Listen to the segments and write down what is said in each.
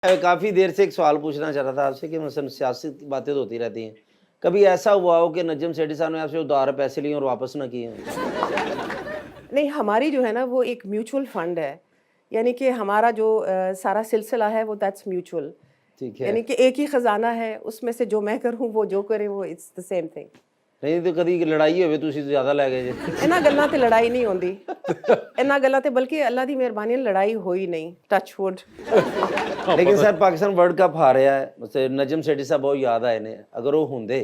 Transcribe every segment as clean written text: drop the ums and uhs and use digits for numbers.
काफ़ी देर से एक सवाल पूछना चाह रहा था आपसे कि مثلا सियासी बातें तो होती रहती हैं, कभी ऐसा हुआ हो कि नजम सेठी साहब ने आपसे उधार पैसे लिए और वापस ना किए हों? नहीं, हमारी जो है ना वो एक म्यूचुअल फंड है, यानी कि हमारा जो सारा सिलसिला है वो दैट्स म्यूचुअल, ठीक है। यानी कि एक ही खजाना है, उसमें से जो मैं करूँ वो जो करे वो इट्स द सेम थिंग। नहीं तो कभी लड़ाई होवे ਤੁਸੀਂ ਜ਼ਿਆਦਾ ਲੈ ਗਏ ਜੇ। ਇਹਨਾਂ ਗੱਲਾਂ ਤੇ ਲੜਾਈ ਨਹੀਂ ਹੁੰਦੀ, ਇਹਨਾਂ ਗੱਲਾਂ ਤੇ ਬਲਕਿ ਅੱਲਾ ਦੀ ਮਿਹਰਬਾਨੀ ਨਾਲ ਲੜਾਈ ਹੋਈ ਨਹੀਂ, ਟੱਚ ਵੁੱਡ। ਲੇਕਿਨ ਸਰ ਪਾਕਿਸਤਾਨ ਵਰਲਡ ਕੱਪ ਹਾਰਿਆ ਹੈ, ਤੇ ਨਜਮ ਸੇਠੀ ਸਾਹਿਬ ਬਹੁਤ ਯਾਦ ਆਏ ਨੇ, ਅਗਰ ਉਹ ਹੁੰਦੇ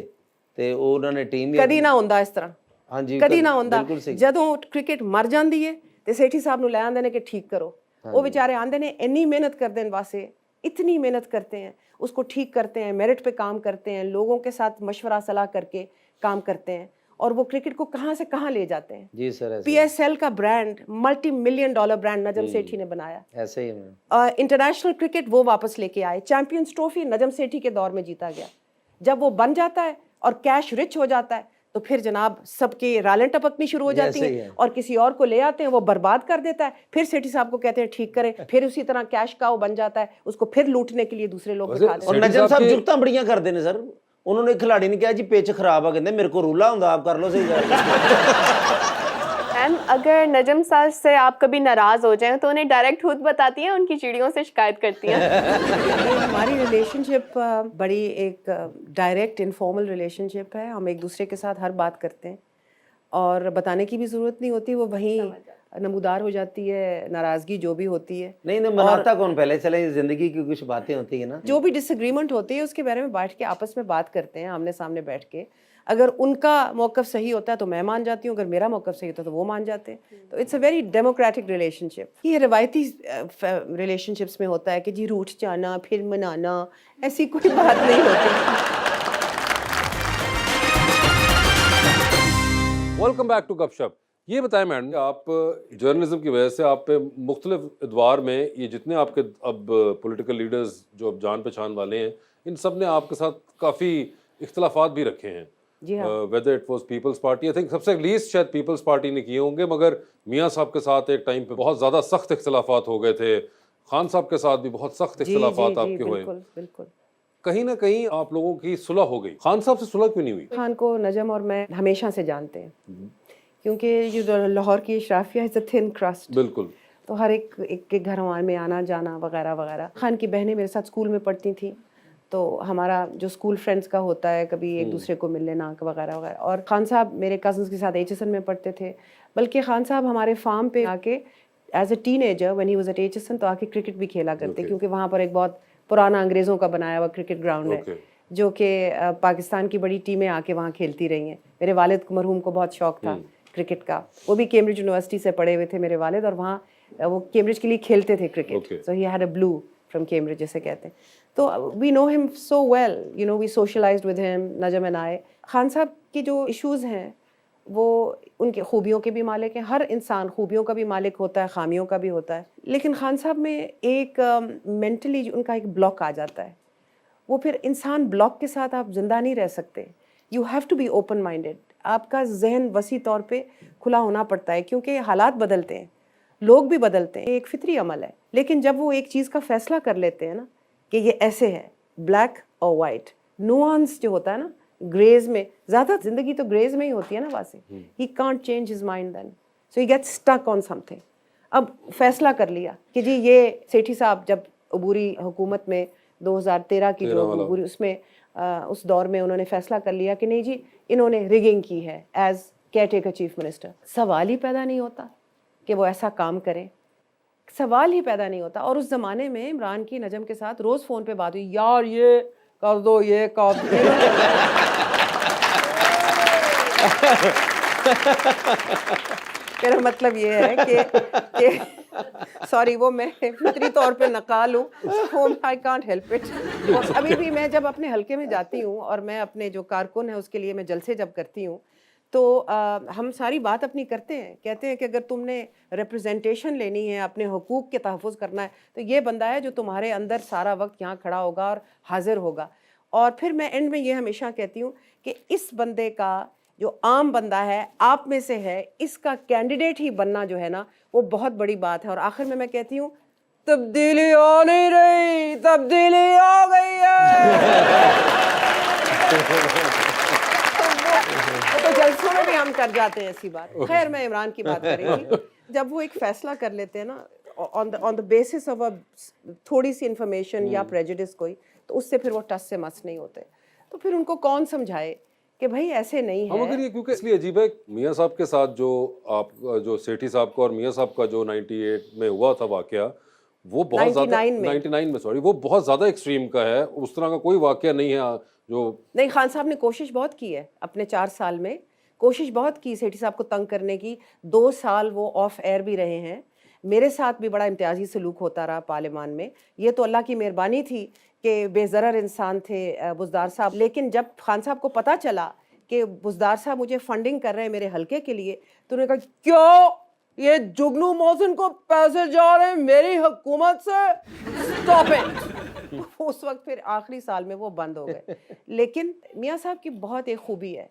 ਤੇ ਉਹਨਾਂ ਨੇ ਟੀਮ ਵੀ ਕਦੀ ਨਾ ਹੁੰਦਾ ਇਸ ਤਰ੍ਹਾਂ, ਹਾਂਜੀ ਕਦੀ ਨਾ ਹੁੰਦਾ। ਬਿਲਕੁਲ ਸਹੀ। ਜਦੋਂ ਕ੍ਰਿਕਟ ਮਰ ਜਾਂਦੀ ਹੈ ਤੇ ਸੇਠੀ ਸਾਹਿਬ ਨੂੰ ਲੈ ਆਉਂਦੇ ਨੇ ਕਿ ਠੀਕ ਕਰੋ, वो बेचारे आंदे ने इतनी मेहनत करते हैं, वासे इतनी मेहनत करते हैं, उसको ठीक करते हैं, मेरिट पे काम करते हैं, लोगों के साथ मशवरा सलाह करके काम करते हैं और वो क्रिकेट को कहाँ से कहाँ ले जाते हैं। जी सर, PSL का brand $multi-million brand Najam Sethi ने बनाया, ऐसे ही है। इंटरनेशनल क्रिकेट वो वापस लेके आए, चैंपियंस ट्रॉफी नजम सेठी के दौर में जीता गया। जब वो बन जाता है और कैश रिच हो जाता है तो फिर जनाब सबके रालें टपकनी शुरू हो जाती हैं और किसी और को ले आते हैं, वो बर्बाद कर देता है, फिर सेठी साहब को कहते हैं ठीक करें, फिर उसी तरह कैश का वो बन जाता है, उसको फिर लूटने के लिए दूसरे लोग बिठा देते हैं। और नजम साहब जुगता बड़ियां करते हैं सर, उन्होंने खिलाड़ी ने कहा जी पिच खराब है, कहते मेरे को रूला होंदा आप कर लो सही। मैम अगर नजम साहब से आप कभी नाराज हो जाएं तो उन्हें डायरेक्ट खुद बताती हैं, उनकी चिड़ियों से शिकायत करती हैं। हमारी रिलेशनशिप बड़ी एक डायरेक्ट इनफॉर्मल रिलेशनशिप है, हम एक दूसरे के साथ हर बात करते हैं और बताने की भी ज़रूरत नहीं होती, वो वहीं नमूदार हो जाती है, नाराज़गी जो भी होती है। नहीं मनाता कौन पहले, चले जिंदगी की कुछ बातें होती है ना, जो भी डिसएग्रीमेंट होती है उसके बारे में बैठ के आपस में बात करते हैं, आमने सामने बैठ के। अगर उनका मौक़िफ़ सही होता है तो मैं मान जाती हूँ, अगर मेरा मौक़िफ़ सही होता है तो वो मान जाते हैं। तो it's a very democratic relationship. ये रिवायती रिलेशनशिप्स में होता है कि जी रूठ जाना फिर मनाना, ऐसी कोई बात नहीं होती। वेलकम बैक टू गपशप। ये बताएं मैडम, आप जर्नलिज्म की वजह से आप पे मुख्तलिफ अदवार में ये जितने आपके अब पॉलिटिकल लीडर्स जो अब जान पहचान वाले हैं, इन सब ने आपके साथ काफ़ी इख्तलाफात भी रखे हैं। Whether it was Peoples Party, I think सबसे लीस्ट शायद पीपल्स पार्टी ने किए होंगे, मगर मियाँ साहब के साथ एक टाइम पे बहुत ज़्यादा सख्त इख्तलाफात हो गए थे, खान साहब के साथ भी बहुत सख्त इख्तलाफात आपके हुए। बिल्कुल कहीं ना कहीं आप लोगों की सुलह हो गई, खान साहब से सुलह क्यों नहीं हुई? खान को नजम और मैं हमेशा से जानते हैं, क्योंकि जो लाहौर की अशराफिया है, थिन क्रस्ट, बिल्कुल, तो हर एक के घर में आना जाना वगैरह वगैरह। खान की बहनें मेरे साथ स्कूल में पढ़ती थी, तो हमारा जो स्कूल फ्रेंड्स का होता है, कभी एक दूसरे को मिल लेना वगैरह वगैरह। और खान साहब मेरे कज़न्स के साथ HSN में पढ़ते थे, बल्कि खान साहब हमारे फार्म पे आके as a teenager when he was at HSN तो आके क्रिकेट भी खेला करते, क्योंकि वहाँ पर एक बहुत पुराना अंग्रेज़ों का बनाया हुआ क्रिकेट ग्राउंड है, जो कि पाकिस्तान की बड़ी टीमें आके वहाँ खेलती रही हैं। मेरे वालिद मरहूम को बहुत शौक़ था क्रिकेट का, वो भी कैम्ब्रिज यूनिवर्सिटी से पढ़े हुए थे मेरे वालिद, और वहाँ वो कैम्ब्रिज के लिए खेलते थे cricket, so he had a blue from Cambridge जैसे कहते हैं। तो we know him so well, you know, we socialised with him, Najam and I. Khan साहब की जो इश्यूज़ हैं वो उनके खूबियों के भी मालिक हैं, हर इंसान खूबियों का भी मालिक होता है, खामियों का भी होता है, लेकिन खान साहब में एक मेंटली उनका एक ब्लॉक आ जाता है, वो फिर इंसान ब्लॉक के साथ आप ज़िंदा नहीं रह सकते। You have to be open minded, आपका जहन वसी तौर पे खुला होना पड़ता है, क्योंकि हालात बदलते हैं, लोग भी बदलते हैं, एक फितरी अमल है। लेकिन जब वो एक चीज़ का फ़ैसला कर लेते हैं ना कि ये ऐसे है, ब्लैक और वाइट, नुआंस जो होता है ना, ग्रेज में, ज़्यादा ज़िंदगी तो ग्रेज में ही होती है ना वासे, he can't change his mind then, so he gets stuck on something. अब फैसला कर लिया कि जी ये सेठी साहब जब अबूरी हुकूमत में 2013 की जो अबूरी उसमें उस दौर में उन्होंने फैसला कर लिया कि नहीं जी इन्होंने रिगिंग की है as caretaker chief minister. सवाल ही पैदा नहीं होता कि वो ऐसा काम करें, सवाल ही पैदा नहीं होता। और उस ज़माने में इमरान की नजम के साथ रोज़ फ़ोन पे बात हुई, यार ये कर दो, ये कर दो। मेरा मतलब ये है कि सॉरी, वो मैं फितरी तौर पे नकाल हूँ, आई कांट हेल्प इट। अभी भी मैं जब अपने हलके में जाती हूँ और मैं अपने जो कारकुन है उसके लिए मैं जलसे जब करती हूँ, तो हम सारी बात अपनी करते हैं, कहते हैं कि अगर तुमने रिप्रेजेंटेशन लेनी है, अपने हुकूक के तहफ़्फ़ुज़ करना है, तो ये बंदा है जो तुम्हारे अंदर सारा वक्त यहाँ खड़ा होगा और हाजिर होगा। और फिर मैं एंड में ये हमेशा कहती हूँ कि इस बंदे का जो आम बंदा है, आप में से है, इसका कैंडिडेट ही बनना जो है ना वो बहुत बड़ी बात है। और आखिर में मैं कहती हूँ تبدیلی ہو نہیں رہی, تبدیلی ہو گئی ہے. تو جلسوں میں بھی ہم کر جاتے ہیں ایسی بات. خیر میں عمران کی بات کر رہی تھی. جب وہ ایک فیصلہ کر لیتے ہیں نا آن دا بیسس آف تھوڑی سی انفارمیشن یا پریجوڈس کوئی, تو اس سے پھر وہ ٹس سے مس نہیں ہوتے. تو پھر ان کو کون سمجھائے کہ بھائی ایسے نہیں ہے. مگر یہ کیونکہ اس لیے عجیب ہے, میاں صاحب کے ساتھ جو آپ جو سیٹھی صاحب کا اور میاں صاحب کا جو 98 میں ہوا تھا واقعہ, وہ بہت زیادہ 99 میں سوری, وہ بہت زیادہ ایکسٹریم کا ہے. اس طرح کا کوئی واقعہ نہیں ہے جو نہیں. خان صاحب نے کوشش بہت کی ہے اپنے 4 سال میں, کوشش بہت کی سیٹھی صاحب کو تنگ کرنے کی. 2 سال وہ آف ایئر بھی رہے ہیں. میرے ساتھ بھی بڑا امتیازی سلوک ہوتا رہا پارلیمان میں. یہ تو اللہ کی مہربانی تھی کہ بے ضرر انسان تھے بزدار صاحب. لیکن جب خان صاحب کو پتہ چلا کہ بزدار صاحب مجھے فنڈنگ کر رہے ہیں میرے حلقے کے لیے, تو انہوں نے کہا کیوں یہ جگنو محسن کو پیسے جا رہے ہیں میری حکومت سے, اسٹاپ اٹ. اس وقت پھر آخری سال میں وہ بند ہو گئے. لیکن میاں صاحب کی بہت ایک خوبی ہے,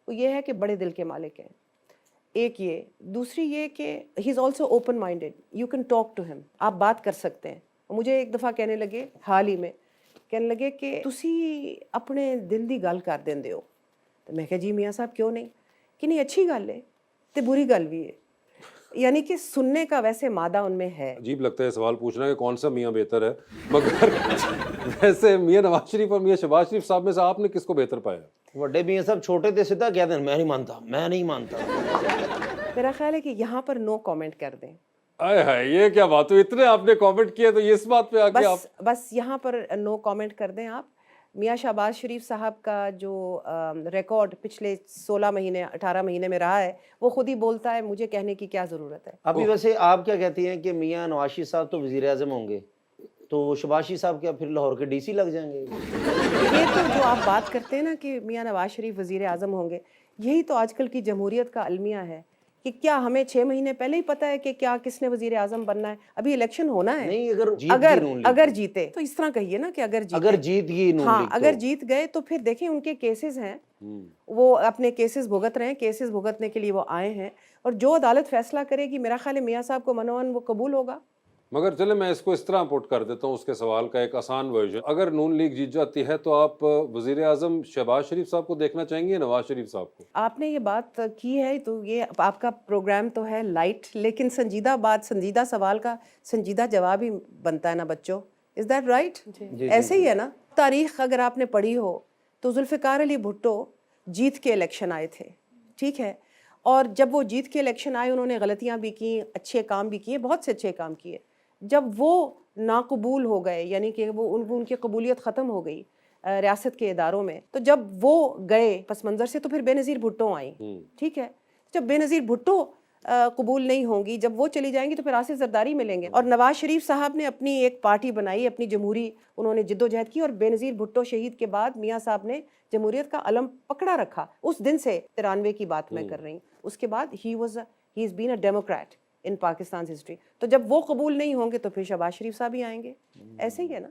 وہ یہ ہے کہ بڑے دل کے مالک ہیں. ایک یہ, دوسری یہ کہ he is also open minded, you can talk to him, آپ بات کر سکتے ہیں. مجھے ایک دفعہ کہنے لگے, حال ہی میں کہنے لگے کہ تسی اپنے دل دی گل کر دیندے ہو. تو میں کہا جی میاں صاحب کیوں نہیں, کہ نہیں اچھی گل ہے تے بری گل بھی ہے. یعنی کہ سننے کا ویسے مادہ ان میں ہے. عجیب لگتا ہے سوال پوچھنا کہ کون سا میاں بہتر ہے, مگر ویسے میاں نواز شریف اور میاں شہباز شریف صاحب میں سے آپ نے کس کو بہتر پایا؟ بڑے میاں صاحب چھوٹے تھے سیدھا کہتے ہیں میں نہیں مانتا, میں نہیں مانتا. میرا خیال ہے کہ یہاں پر نو کامنٹ کر دیں. آئے ہائے, یہ کیا بات ہوئی, اتنے آپ نے کامنٹ کیے تو یہ اس بات پہ آ کے آپ بس یہاں پر نو کامنٹ کر دیں آپ. میاں شہباز شریف صاحب کا جو ریکارڈ پچھلے 16 مہینے 18 مہینے میں رہا ہے, وہ خود ہی بولتا ہے, مجھے کہنے کی کیا ضرورت ہے. ابھی ویسے آپ کیا کہتی ہیں کہ میاں نواز شریف صاحب تو وزیر اعظم ہوں گے, تو شہباز شریف صاحب کیا پھر لاہور کے ڈی سی لگ جائیں گے؟ یہ تو جو آپ بات کرتے ہیں نا کہ میاں نواز شریف وزیر اعظم ہوں گے, یہی تو آج کل کی جمہوریت کا المیہ ہے کہ کیا ہمیں 6 مہینے پہلے ہی پتا ہے کہ کیا کس نے وزیر اعظم بننا ہے. ابھی الیکشن ہونا ہے. نہیں, اگر جیتے تو اس طرح کہیے نا کہ اگر جیت گئی نون ہاں, لیگ, اگر جیت گئے تو پھر دیکھیں ان کے کیسز ہیں, وہ اپنے کیسز بھگت رہے ہیں, کیسز بھگتنے کے لیے وہ آئے ہیں, اور جو عدالت فیصلہ کرے گی میرا خیال ہے میاں صاحب کو منوان وہ قبول ہوگا. مگر چلے میں اس کو اس طرح پٹ کر دیتا ہوں, اس کے سوال کا ایک آسان ورژن. اگر نون لیگ جیت جاتی ہے تو آپ وزیر اعظم شہباز شریف صاحب کو دیکھنا چاہیں گے یا نواز شریف صاحب کو؟ آپ نے یہ بات کی ہے تو یہ آپ کا پروگرام تو ہے لائٹ, لیکن سنجیدہ بات, سنجیدہ سوال کا سنجیدہ جواب ہی بنتا ہے نا بچوں. Is that right? ایسے ہی ہے نا. تاریخ اگر آپ نے پڑھی ہو تو ذوالفقار علی بھٹو جیت کے الیکشن آئے تھے, ٹھیک ہے, اور جب وہ جیت کے الیکشن آئے انہوں نے غلطیاں بھی کیں, اچھے کام بھی کیے, بہت سے اچھے کام کیے. جب وہ ناقبول ہو گئے, یعنی کہ وہ ان کی قبولیت ختم ہو گئی ریاست کے اداروں میں, تو جب وہ گئے پس منظر سے تو پھر بے نظیر بھٹو آئیں, ٹھیک ہے. جب بے نظیر بھٹو قبول نہیں ہوں گی, جب وہ چلی جائیں گی تو پھر آصف زرداری ملیں گے. اور نواز شریف صاحب نے اپنی ایک پارٹی بنائی, اپنی جمہوری انہوں نے جد و جہد کی, اور بے نظیر بھٹو شہید کے بعد میاں صاحب نے جمہوریت کا علم پکڑا رکھا. اس دن سے 93 کی بات میں کر رہی ہوں, اس کے بعد ہی از بین اے ڈیموکریٹ ان پاکستان ہسٹری. تو جب وہ قبول نہیں ہوں گے تو پھر شہباز شریف صاحب ہی آئیں گے. ایسے ہی ہے نا.